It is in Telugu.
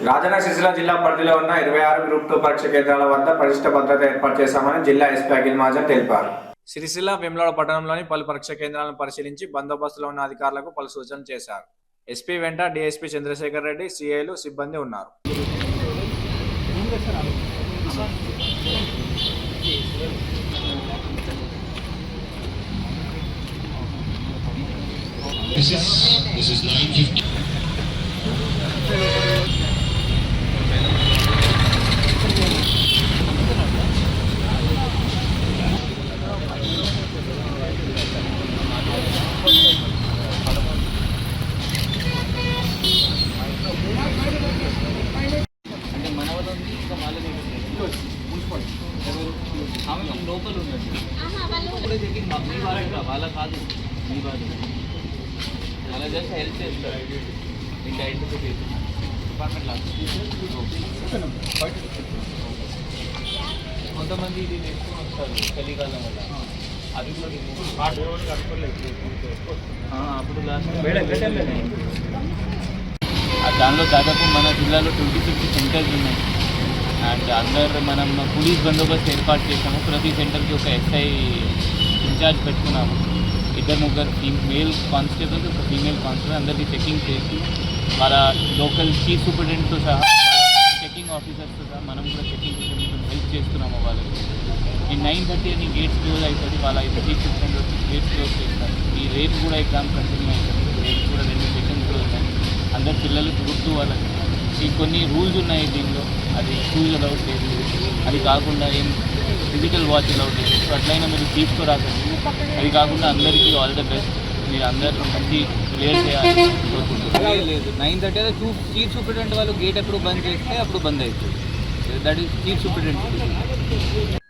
రాజన్న సిరిసిల్ల జిల్లా పరిధిలో ఉన్న 26 గ్రూప్ 2 పరీక్ష కేంద్రాల వద్ద పటిష్ట భద్రత ఏర్పాటు చేశామని జిల్లా ఎస్పీ అఖిల్ మహాజన్ తెలిపారు. సిరిసిల్ల వేములవాడ పట్టణంలోని పలు పరీక్ష కేంద్రాలను పరిశీలించి బందోబస్తులో ఉన్న అధికారులకు పలు సూచనలు చేశారు. ఎస్పీ వెంట డీఎస్పీ చంద్రశేఖర్ రెడ్డి, సిఐలు, సిబ్బంది ఉన్నారు. This is 9:50. లోపల ఉన్నట్టు మీ వాళ్ళ వాళ్ళ కాదు మీ వాళ్ళు అలా జస్ట్ హెల్ప్ చేస్తారు. మీకు ఐడెంటిఫికేషన్ డిపార్ట్మెంట్ లాగా కొంతమంది ఇది నేర్చుకుని వస్తారు చలికాలం వల్ల. అది కూడా అప్పుడు దానిలో దాదాపు మన జిల్లాలో 20-50 సెంటర్స్ ఉన్నాయి. అండ్ అందరు మనం పోలీస్ బందోబస్తు ఏర్పాటు చేసాము. ప్రతి సెంటర్కి ఒక ఎస్ఐ ఇన్ఛార్జ్ పెట్టుకున్నాము. 2-3 మేల్ కానిస్టేబుల్స్, ఒక ఫీమేల్ కానిస్టేబుల్ అందరికీ చెకింగ్ చేసి వాళ్ళ లోకల్ చీఫ్ సూపరింటెండెంట్తో సహా చెకింగ్ ఆఫీసర్స్తో సహా మనం కూడా చెకింగ్ కొంచెం హెల్ప్ చేస్తున్నాము. వాళ్ళకి ఈ 9:30 అని గేట్స్ క్లోజ్ అవుతుంది. వాళ్ళ చీఫ్ సూపరింటెండెంట్ వచ్చి గేట్స్ క్లోజ్ చేస్తారు. ఈ రేపు కూడా ఎగ్జామ్ కంటిన్యూ అవుతుంది. రేపు కూడా 2 సెషన్స్ కూడా ఉన్నాయి. అందరు పిల్లలు గుర్తు వాళ్ళకి ఈ కొన్ని రూల్స్ ఉన్నాయి దీనిలో. అది షూస్ అలౌట్ లేదు, అది కాకుండా ఏం ఫిజికల్ వాచ్ అలౌట్ లేదు. సో అట్లయినా మీరు తీసుకురాకండి. అది కాకుండా అందరికీ ఆల్ ద బెస్ట్. మీరు అందరూ మంచి క్లియర్ చేయాలి. లేదు 9:30 చీఫ్ సూపరింటెండెంట్ వాళ్ళు గేట్ ఎప్పుడు బంద్ చేస్తే అప్పుడు బంద్ అవుతుంది. That is chief superintendent.